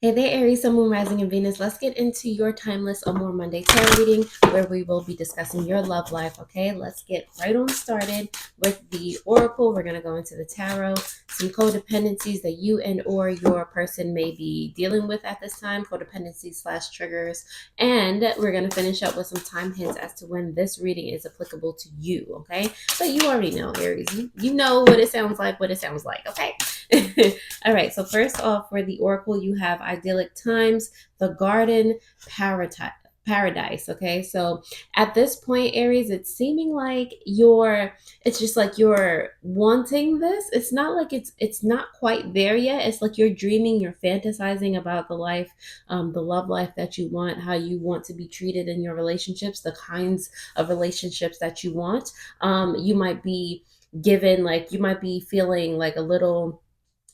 Hey there, Aries, Sun, Moon, Rising, and Venus. Let's get into your timeless Amore Monday tarot reading where we will be discussing your love life. Okay, let's get right on started with the oracle. We're going to go into the tarot, some codependencies that you and or your person may be dealing with at this time, codependencies slash triggers. And we're going to finish up with some time hints as to when this reading is applicable to you. Okay, but you already know, Aries, you know what it sounds like, okay? All right, so first off, for the oracle, you have idyllic times, the garden, paradise. Okay, so at this point, Aries, it's seeming like it's just like you're wanting this. It's not like it's not quite there yet. It's like you're dreaming, you're fantasizing about the life, the love life that you want, how you want to be treated in your relationships, the kinds of relationships that you want. You might be given, like, you might be feeling like a little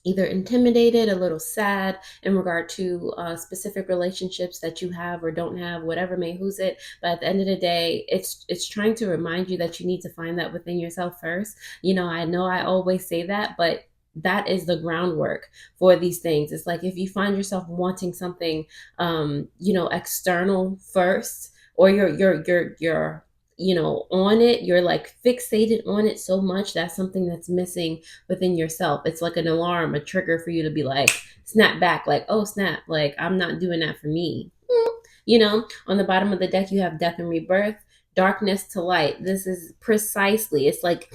either intimidated, a little sad in regard to specific relationships that you have or don't have, whatever may who's it. But at the end of the day, it's trying to remind you that you need to find that within yourself first. I know I always say that, but that is the groundwork for these things. It's like if you find yourself wanting something, external first, or you're on it, you're like fixated on it so much, that's something that's missing within yourself. It's like an alarm, a trigger for you to be like, snap back, like, oh, snap, like, I'm not doing that for me. On the bottom of the deck, you have death and rebirth, darkness to light. This is precisely, it's like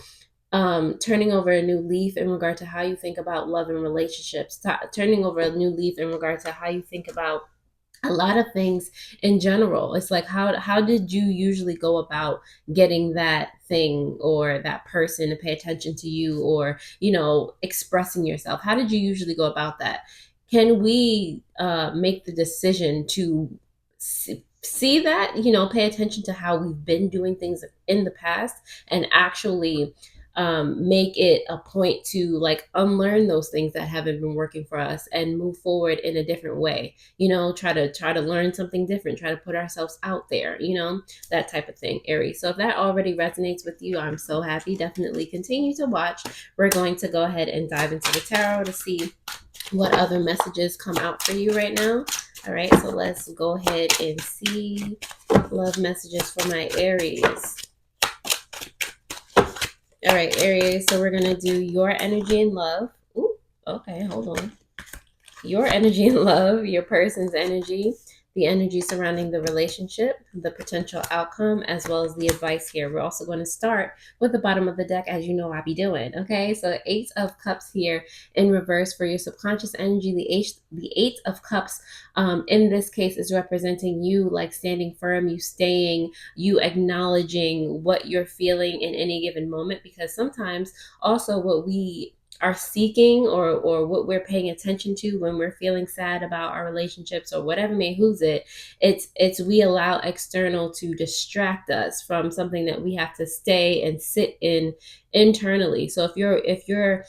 turning over a new leaf in regard to how you think about love and relationships, turning over a new leaf in regard to how you think about a lot of things in general. It's like, how did you usually go about getting that thing or that person to pay attention to you, or expressing yourself? How did you usually go about that? Can we make the decision to see that, pay attention to how we've been doing things in the past, and actually make it a point to like unlearn those things that haven't been working for us and move forward in a different way? Try to learn something different, try to put ourselves out there, that type of thing, Aries. So if that already resonates with you, I'm so happy. Definitely continue to watch. We're going to go ahead and dive into the tarot to see what other messages come out for you right now. All right, so let's go ahead and see love messages for my Aries. All right, Aries, so we're going to do your energy and love. Ooh, okay, hold on. Your energy and love, your person's energy, the energy surrounding the relationship, the potential outcome, as well as the advice here. We're also going to start with the bottom of the deck, as you know I be doing. Okay, so 8 of Cups here in reverse for your subconscious energy. The eight of Cups in this case is representing you, like standing firm, you staying, you acknowledging what you're feeling in any given moment, because sometimes also what we are seeking, or what we're paying attention to when we're feeling sad about our relationships or whatever may who's it's we allow external to distract us from something that we have to stay and sit in internally. So if you're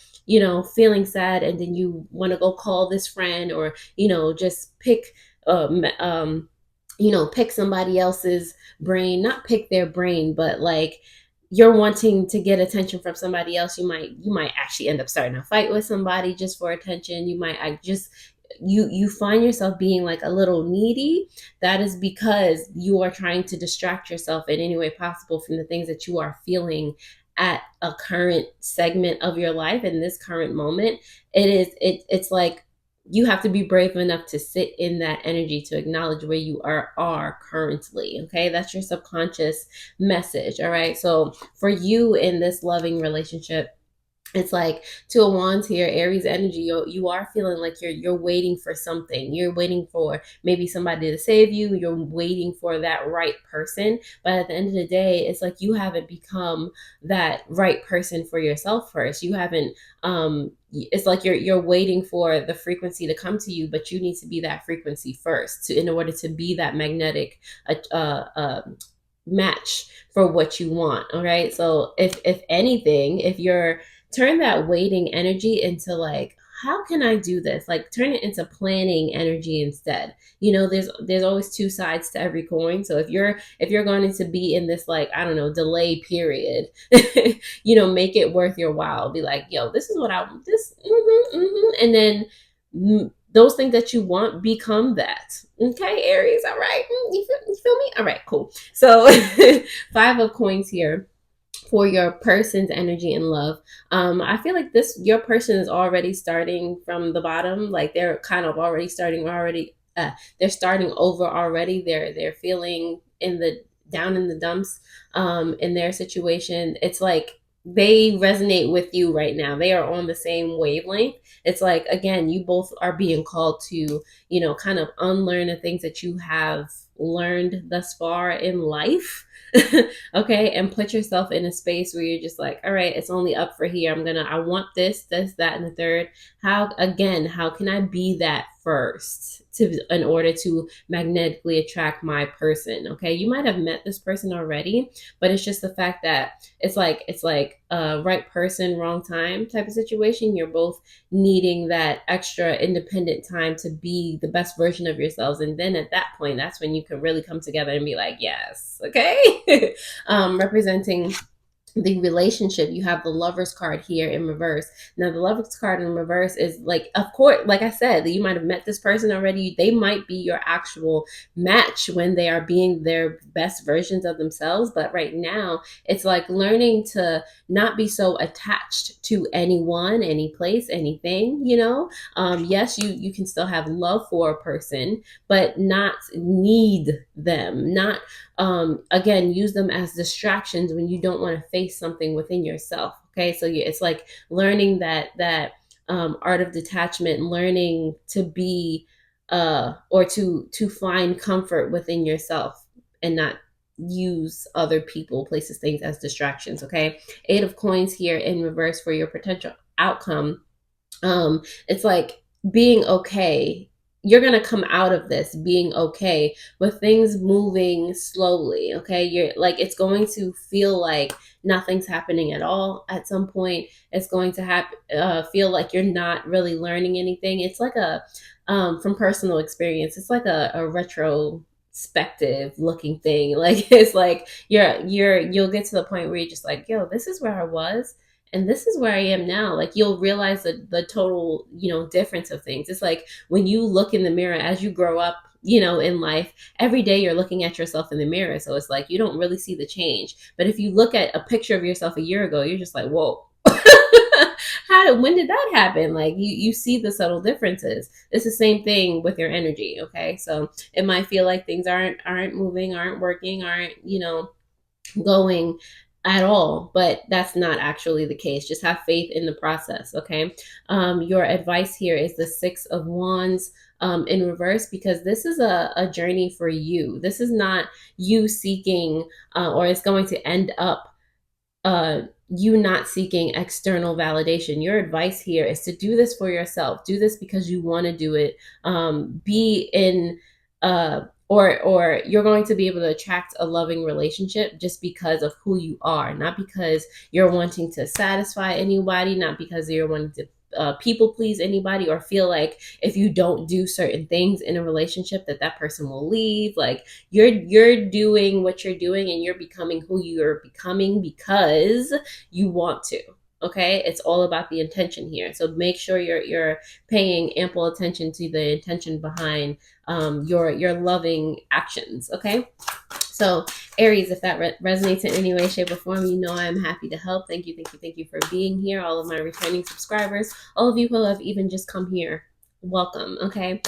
feeling sad, and then you want to go call this friend, or just pick pick somebody else's brain, not pick their brain, but like you're wanting to get attention from somebody else, you might actually end up starting a fight with somebody just for attention. You find yourself being like a little needy. That is because you are trying to distract yourself in any way possible from the things that you are feeling at a current segment of your life. In this current moment, it's like you have to be brave enough to sit in that energy, to acknowledge where you are currently. Okay, that's your subconscious message. All right, so for you in this loving relationship, it's like 2 of Wands here, Aries energy. You are feeling like you're waiting for something. You're waiting for maybe somebody to save you. You're waiting for that right person. But at the end of the day, it's like you haven't become that right person for yourself first. You haven't. It's like you're waiting for the frequency to come to you, but you need to be that frequency first in order to be that magnetic match for what you want. All right. So if anything, if you're turn that waiting energy into like, how can I do this? Like turn it into planning energy instead. There's always 2 sides to every coin. So if you're going to be in this, like, I don't know, delay period, make it worth your while. Be like, yo, this is what I want. This, and then those things that you want become that. Okay, Aries. All right. You feel me? All right, cool. So 5 of coins here for your person's energy and love. I feel like this your person is already starting from the bottom. Like they're kind of already starting already. They're starting over already. They're feeling in the down in the dumps in their situation. It's like they resonate with you right now. They are on the same wavelength. It's like again, you both are being called to, kind of unlearn the things that you have learned thus far in life. Okay, and put yourself in a space where you're just like, all right, it's only up for here. I want this, that, and the third. How can I be that first in order to magnetically attract my person? Okay, you might have met this person already, but it's just the fact that it's like right person, wrong time type of situation. You're both needing that extra independent time to be the best version of yourselves, and then at that point, that's when you can really come together and be like, yes, okay. Representing the relationship, you have the Lovers card here in reverse. Now the Lovers card in reverse is like, of course, like I said, you might have met this person already. They might be your actual match when they are being their best versions of themselves, but right now it's like learning to not be so attached to anyone, any place, anything. Yes, you can still have love for a person, but not need them, not again, use them as distractions when you don't want to face something within yourself. Okay, so it's like learning that art of detachment, learning to be or to find comfort within yourself and not use other people, places, things as distractions. Okay, 8 of coins here in reverse for your potential outcome. It's like being okay. You're going to come out of this being okay with things moving slowly. Okay, you're like, it's going to feel like nothing's happening at all at some point. It's going to feel like you're not really learning anything. It's like from personal experience, it's like a retrospective looking thing. Like it's like you'll get to the point where you're just like, yo, this is where I was and this is where I am now. Like you'll realize the total, difference of things. It's like when you look in the mirror as you grow up, in life, every day you're looking at yourself in the mirror. So it's like you don't really see the change. But if you look at a picture of yourself a year ago, you're just like, whoa. When did that happen? Like you see the subtle differences. It's the same thing with your energy. Okay, so it might feel like things aren't moving, aren't working, aren't going at all, but that's not actually the case. Just have faith in the process. Okay, your advice here is the 6 of Wands in reverse, because this is a journey for you. This is not you seeking or it's going to end up you not seeking external validation. Your advice here is to do this for yourself. Do this because you want to do it. Be in or you're going to be able to attract a loving relationship just because of who you are, not because you're wanting to satisfy anybody, not because you're wanting to people please anybody or feel like if you don't do certain things in a relationship that person will leave. Like you're doing what you're doing and you're becoming who you're becoming because you want to. Okay, it's all about the intention here. So make sure you're paying ample attention to the intention behind your loving actions. Okay, so Aries, if that resonates in any way, shape, or form, I'm happy to help. Thank you, thank you, thank you for being here. All of my returning subscribers, all of you who have even just come here, welcome. Okay,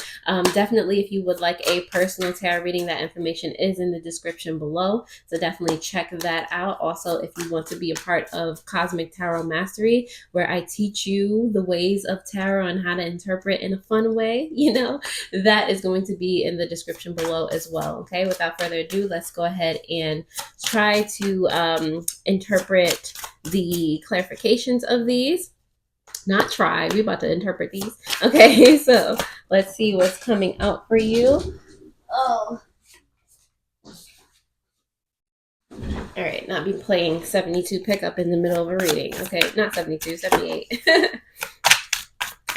definitely if you would like a personal tarot reading, that information is in the description below, so definitely check that out. Also, if you want to be a part of Cosmic Tarot Mastery, where I teach you the ways of tarot and how to interpret in a fun way, that is going to be in the description below as well. Okay, without further ado, let's go ahead and try to interpret the clarifications of these. Not try, we're about to interpret these. Okay, so let's see what's coming out for you. Oh, all right, not be playing 72 pickup in the middle of a reading. Okay, not 72, 78.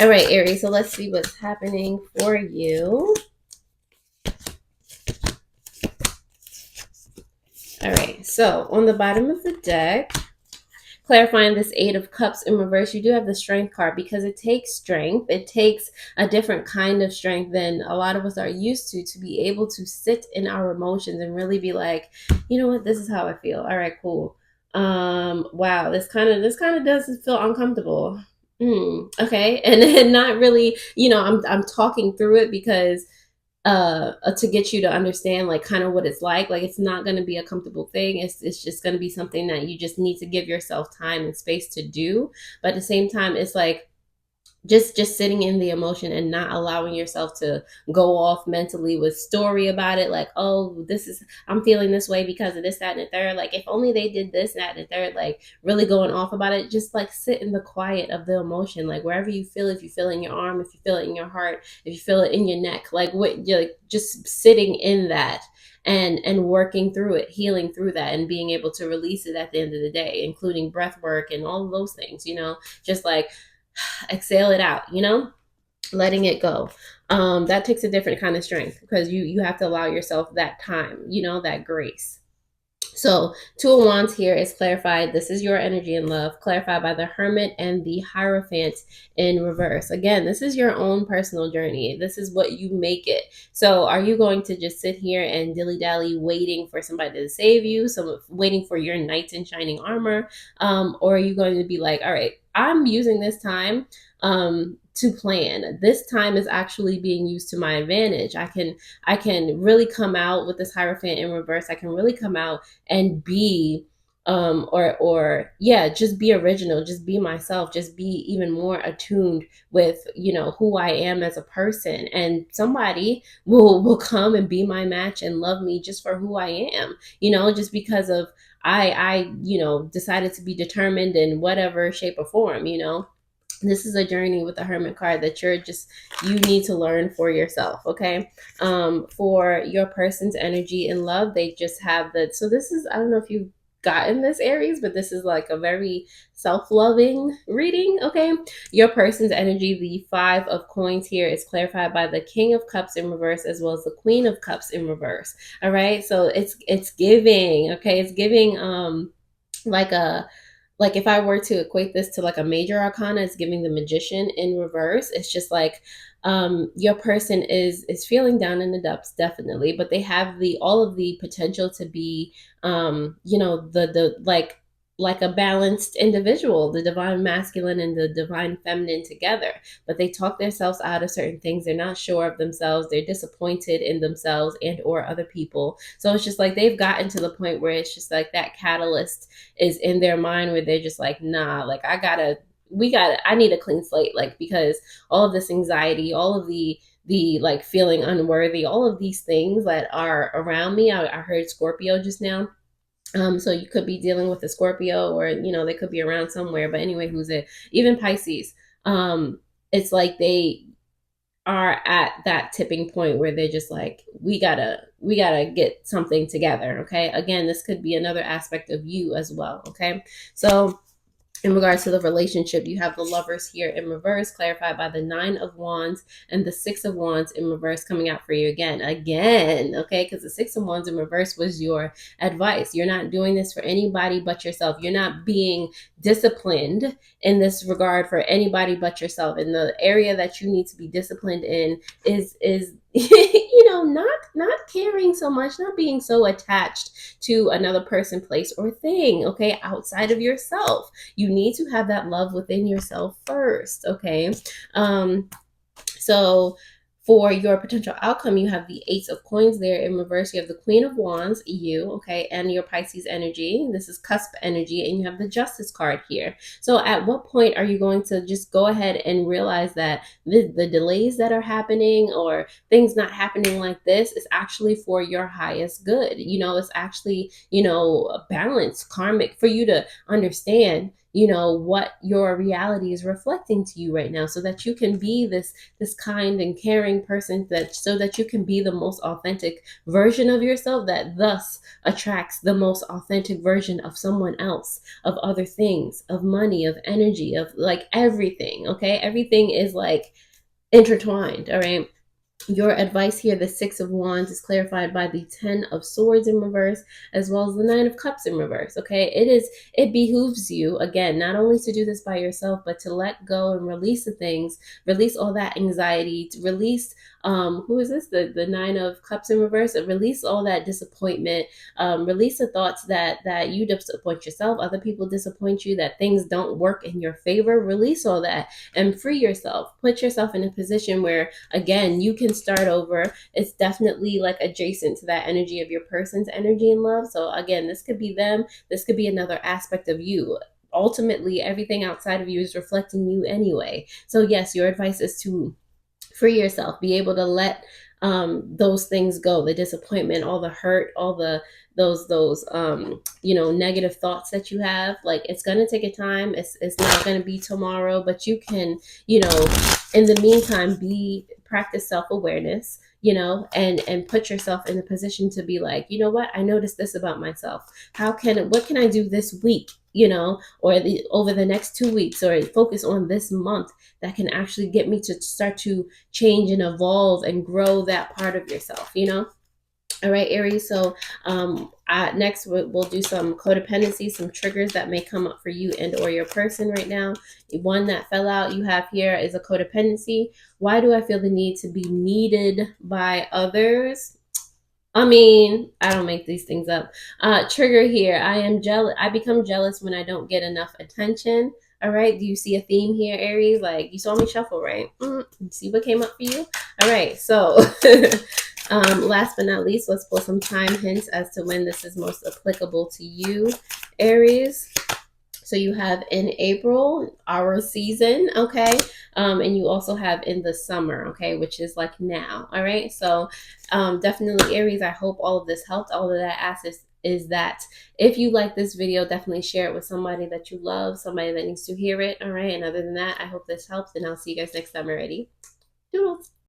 All right, Aries, so let's see what's happening for you. All right, so on the bottom of the deck, Clarifying this Eight of Cups in reverse, you do have the Strength card, because it takes strength. It takes a different kind of strength than a lot of us are used to be able to sit in our emotions and really be like, you know what, this is how I feel. All right, cool. Wow, this kind of does feel uncomfortable. Okay. And not really, I'm talking through it because to get you to understand like kind of what it's like it's not going to be a comfortable thing. It's just going to be something that you just need to give yourself time and space to do. But at the same time, it's like just sitting in the emotion and not allowing yourself to go off mentally with story about it, like, oh, this is, I'm feeling this way because of this, that, and the third, like if only they did this, that, and the third, like really going off about it. Just like sit in the quiet of the emotion, like wherever you feel, if you feel it in your arm, if you feel it in your heart, if you feel it in your neck, like what you're like, just sitting in that and working through it, healing through that, and being able to release it at the end of the day, including breath work and all of those things, just like exhale it out, letting it go. That takes a different kind of strength, because you have to allow yourself that time, that grace. So Two of Wands here is clarified. This is your energy and love, clarified by the Hermit and the Hierophant in reverse. Again, this is your own personal journey. This is what you make it. So are you going to just sit here and dilly-dally waiting for somebody to save you, so waiting for your knight in shining armor? Or are you going to be like, all right, I'm using this time to plan. This time is actually being used to my advantage. I can really come out with this Hierophant in reverse. I can really come out and be or yeah, just be original, just be myself, just be even more attuned with who I am as a person, and somebody will come and be my match and love me just for who I am, just because of I decided to be determined in whatever shape or form. This is a journey with the Hermit card that you need to learn for yourself. Okay. For your person's energy and love, they just have so this is, I don't know if you've gotten this, Aries, but this is like a very self-loving reading. Okay. Your person's energy, the Five of Coins here, is clarified by the King of Cups in reverse, as well as the Queen of Cups in reverse. All right. So it's giving, okay, it's giving like a like if I were to equate this to like a major arcana, it's giving the Magician in reverse. It's just like your person is feeling down in the depths, definitely, but they have the all of the potential to be the like a balanced individual, the divine masculine and the divine feminine together. But they talk themselves out of certain things. They're not sure of themselves. They're disappointed in themselves and or other people. So it's just like they've gotten to the point where it's just like that catalyst is in their mind, where they're just like, nah, like I need a clean slate, like, because all of this anxiety, all of the like feeling unworthy, all of these things that are around me. I heard Scorpio just now. So you could be dealing with a Scorpio, or they could be around somewhere. But anyway, who's it? Even Pisces. It's like they are at that tipping point where they're just like, we gotta get something together. Okay. Again, this could be another aspect of you as well. Okay. So in regards to the relationship, you have the Lovers here in reverse, clarified by the Nine of Wands and the Six of Wands in reverse, coming out for you again, okay? Because the Six of Wands in reverse was your advice. You're not doing this for anybody but yourself. You're not being disciplined in this regard for anybody but yourself. And the area that you need to be disciplined in is not caring so much, not being so attached to another person, place, or thing, okay, outside of yourself. You need to have that love within yourself first. Okay. So for your potential outcome, you have the Ace of Coins there in reverse. You have the Queen of Wands, you, okay, and your Pisces energy. This is cusp energy, and you have the Justice card here. So at what point are you going to just go ahead and realize that the delays that are happening, or things not happening like this, is actually for your highest good? It's actually, balance, karmic, for you to understand what your reality is reflecting to you right now, so that you can be this kind and caring person, so that you can be the most authentic version of yourself, that thus attracts the most authentic version of someone else, of other things, of money, of energy, of like everything. Okay. Everything is like intertwined. All right. Your advice here, the Six of Wands, is clarified by the Ten of Swords in reverse, as well as the Nine of Cups in reverse. Okay, it behooves you again not only to do this by yourself, but to let go and release the things, release all that anxiety, to release who is this? The Nine of Cups in reverse. Release all that disappointment. Release the thoughts that you disappoint yourself, other people disappoint you, that things don't work in your favor. Release all that and free yourself. Put yourself in a position where again you can start over. It's definitely like adjacent to that energy of your person's energy and love. So again, this could be them, this could be another aspect of you. Ultimately everything outside of you is reflecting you anyway. So yes, your advice is to free yourself, be able to let those things go, the disappointment, all the hurt, all the those negative thoughts that you have. Like, it's going to take a time. It's not going to be tomorrow, but you can, in the meantime, be practice self-awareness, and put yourself in a position to be like, you know what, I noticed this about myself. What can I do this week, or over the next 2 weeks, or focus on this month, that can actually get me to start to change and evolve and grow that part of yourself. All right, Aries. So next we'll do some codependency, some triggers that may come up for you and or your person right now. One that fell out you have here is a codependency. Why do I feel the need to be needed by others? I mean, I don't make these things up. Trigger here. I am jealous. I become jealous when I don't get enough attention. All right. Do you see a theme here, Aries? Like, you saw me shuffle, right? See what came up for you? All right. So, last but not least, let's pull some time hints as to when this is most applicable to you, Aries. So you have in April, our season, okay? And you also have in the summer, okay, which is like now, all right? So definitely, Aries, I hope all of this helped. All of that asks is that if you like this video, definitely share it with somebody that you love, somebody that needs to hear it, all right? And other than that, I hope this helps, and I'll see you guys next time already. Doodles.